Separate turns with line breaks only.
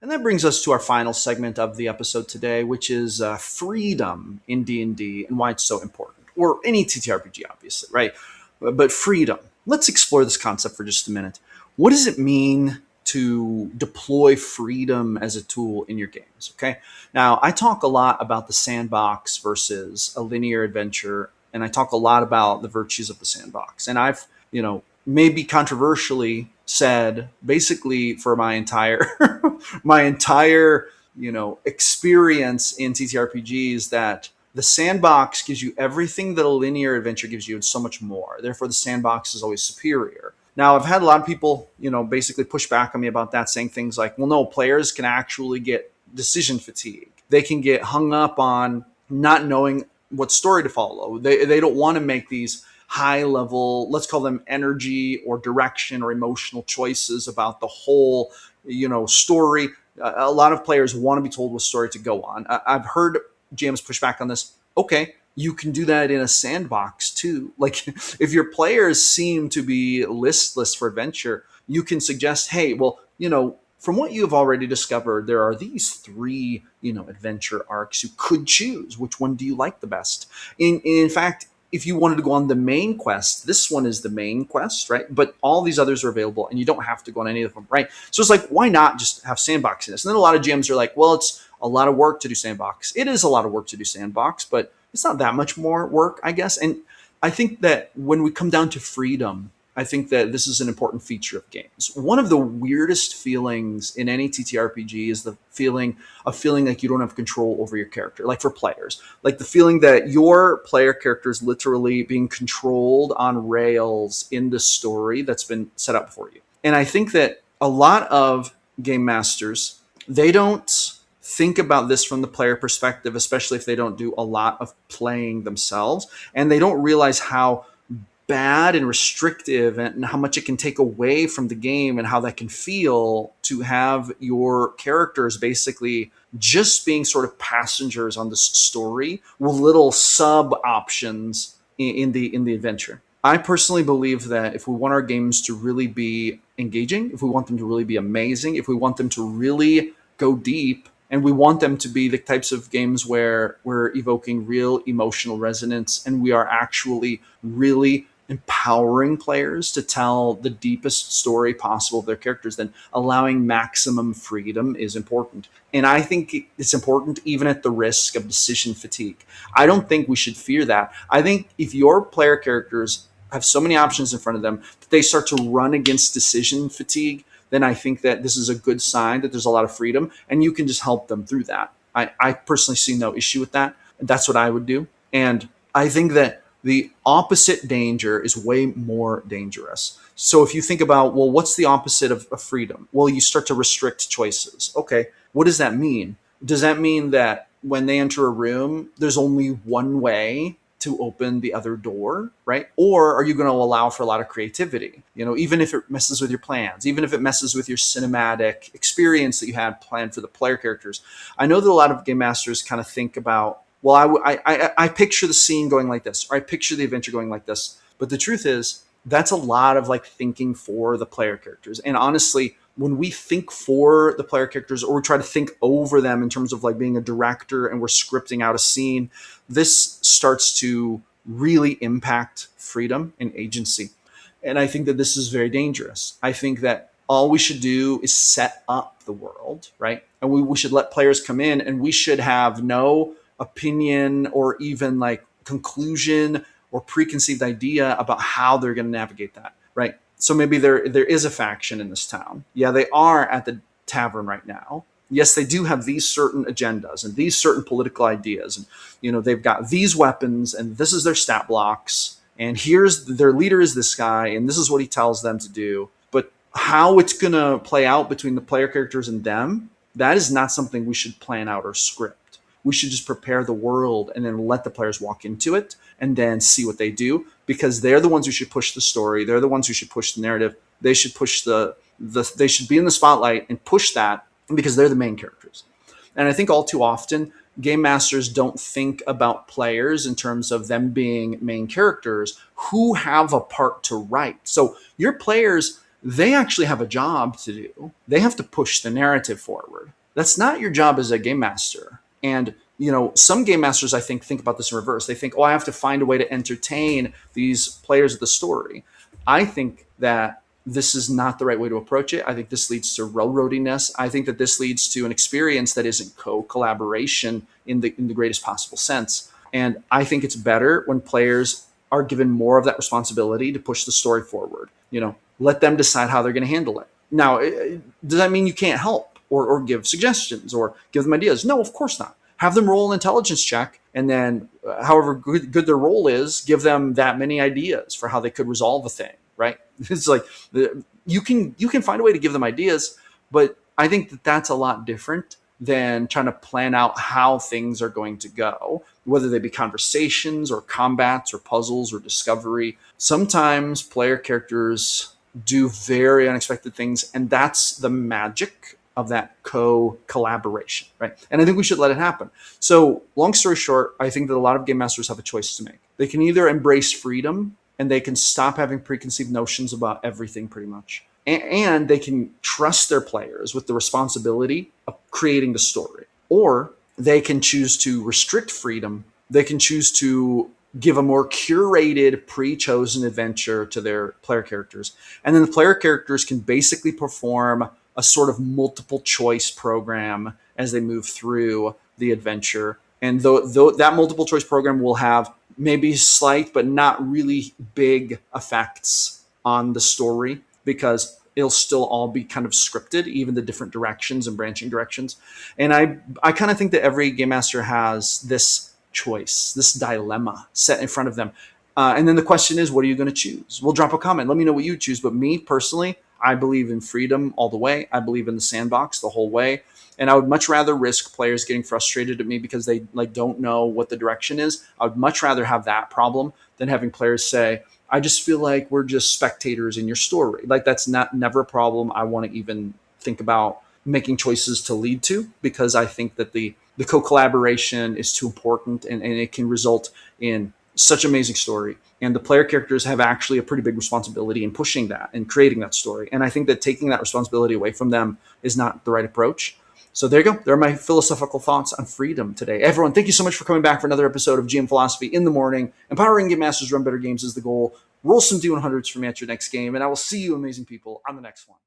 And that brings us to our final segment of the episode today, which is freedom in D&D and why it's so important, or any TTRPG, obviously, right? But freedom. Let's explore this concept for just a minute. What does it mean to deploy freedom as a tool in your games? Okay. Now, I talk a lot about the sandbox versus a linear adventure, and I talk a lot about the virtues of the sandbox. And I've, maybe controversially said basically for my entire my entire experience in TTRPGs that the sandbox gives you everything that a linear adventure gives you and so much more. Therefore, the sandbox is always superior. Now, I've had a lot of people, basically push back on me about that, saying things like, well, no, players can actually get decision fatigue. They can get hung up on not knowing what story to follow. They don't want to make these high level, let's call them energy or direction or emotional choices about the whole, story. A lot of players want to be told what story to go on. I've heard GMs push back on this. Okay, you can do that in a sandbox too. Like if your players seem to be listless for adventure, you can suggest, hey, well, from what you have already discovered, there are these three, adventure arcs you could choose. Which one do you like the best? In fact, if you wanted to go on the main quest, this one is the main quest, right? But all these others are available and you don't have to go on any of them, right? So it's like, why not just have sandbox in this? And then a lot of GMs are like, well, it's a lot of work to do sandbox. It is a lot of work to do sandbox, but it's not that much more work, I guess. And I think that when we come down to freedom, I think that this is an important feature of games. One of the weirdest feelings in any TTRPG is the feeling like you don't have control over your character, like for players, like the feeling that your player character is literally being controlled on rails in the story that's been set up for you. And I think that a lot of game masters, they don't think about this from the player perspective, especially if they don't do a lot of playing themselves, and they don't realize how bad and restrictive and how much it can take away from the game and how that can feel to have your characters basically just being sort of passengers on this story with little sub options in the adventure. I personally believe that if we want our games to really be engaging, if we want them to really be amazing, if we want them to really go deep, and we want them to be the types of games where we're evoking real emotional resonance and we are actually really empowering players to tell the deepest story possible of their characters, then allowing maximum freedom is important. And I think it's important even at the risk of decision fatigue. I don't think we should fear that. I think if your player characters have so many options in front of them that they start to run against decision fatigue, then I think that this is a good sign that there's a lot of freedom and you can just help them through that. I personally see no issue with that. That's what I would do. And I think that the opposite danger is way more dangerous. So if you think about, well, what's the opposite of freedom? Well, you start to restrict choices. Okay, what does that mean? Does that mean that when they enter a room, there's only one way to open the other door, right? Or are you going to allow for a lot of creativity? Even if it messes with your plans, even if it messes with your cinematic experience that you had planned for the player characters. I know that a lot of game masters kind of think about, well, I picture the scene going like this, or I picture the adventure going like this. But the truth is, that's a lot of like thinking for the player characters. And honestly, when we think for the player characters or we try to think over them in terms of like being a director and we're scripting out a scene, this starts to really impact freedom and agency. And I think that this is very dangerous. I think that all we should do is set up the world, right? And we should let players come in and we should have no opinion or even like conclusion or preconceived idea about how they're going to navigate that, right? So maybe there is a faction in this town. Yeah, they are at the tavern right now. Yes, they do have these certain agendas and these certain political ideas. And, they've got these weapons and this is their stat blocks. And here's their leader is this guy and this is what he tells them to do. But how it's going to play out between the player characters and them, that is not something we should plan out or script. We should just prepare the world and then let the players walk into it and then see what they do, because they're the ones who should push the story. They're the ones who should push the narrative. They should push they should be in the spotlight and push that because they're the main characters. And I think all too often game masters don't think about players in terms of them being main characters who have a part to write. So your players, they actually have a job to do. They have to push the narrative forward. That's not your job as a game master. And some game masters, I think about this in reverse. They think, oh, I have to find a way to entertain these players of the story. I think that this is not the right way to approach it. I think this leads to railroadiness. I think that this leads to an experience that isn't collaboration in the greatest possible sense. And I think it's better when players are given more of that responsibility to push the story forward. Let them decide how they're going to handle it. Now, does that mean you can't help or give suggestions or give them ideas? No, of course not. Have them roll an intelligence check, and then however good their roll is, give them that many ideas for how they could resolve a thing, right? It's like you can find a way to give them ideas, but I think that that's a lot different than trying to plan out how things are going to go, whether they be conversations or combats or puzzles or discovery. Sometimes player characters do very unexpected things, and that's the magic of that collaboration, right? And I think we should let it happen. So long story short, I think that a lot of game masters have a choice to make. They can either embrace freedom and they can stop having preconceived notions about everything pretty much. And they can trust their players with the responsibility of creating the story. Or they can choose to restrict freedom. They can choose to give a more curated, pre-chosen adventure to their player characters. And then the player characters can basically perform a sort of multiple choice program as they move through the adventure. And though that multiple choice program will have maybe slight but not really big effects on the story, because it'll still all be kind of scripted, even the different directions and branching directions. And I kind of think that every game master has this choice, this dilemma set in front of them. And then the question is, what are you going to choose? We'll drop a comment. Let me know what you choose. But me personally, I believe in freedom all the way. I believe in the sandbox the whole way. And I would much rather risk players getting frustrated at me because they don't know what the direction is. I would much rather have that problem than having players say, I just feel like we're just spectators in your story. That's never a problem I want to even think about making choices to lead to, because I think that the co-collaboration is too important, and it can result in such amazing story. And the player characters have actually a pretty big responsibility in pushing that and creating that story. And I think that taking that responsibility away from them is not the right approach. So there you go. There are my philosophical thoughts on freedom today. Everyone, thank you so much for coming back for another episode of GM Philosophy in the Morning. Empowering game masters run better games is the goal. Roll some D100s for me at your next game, and I will see you amazing people on the next one.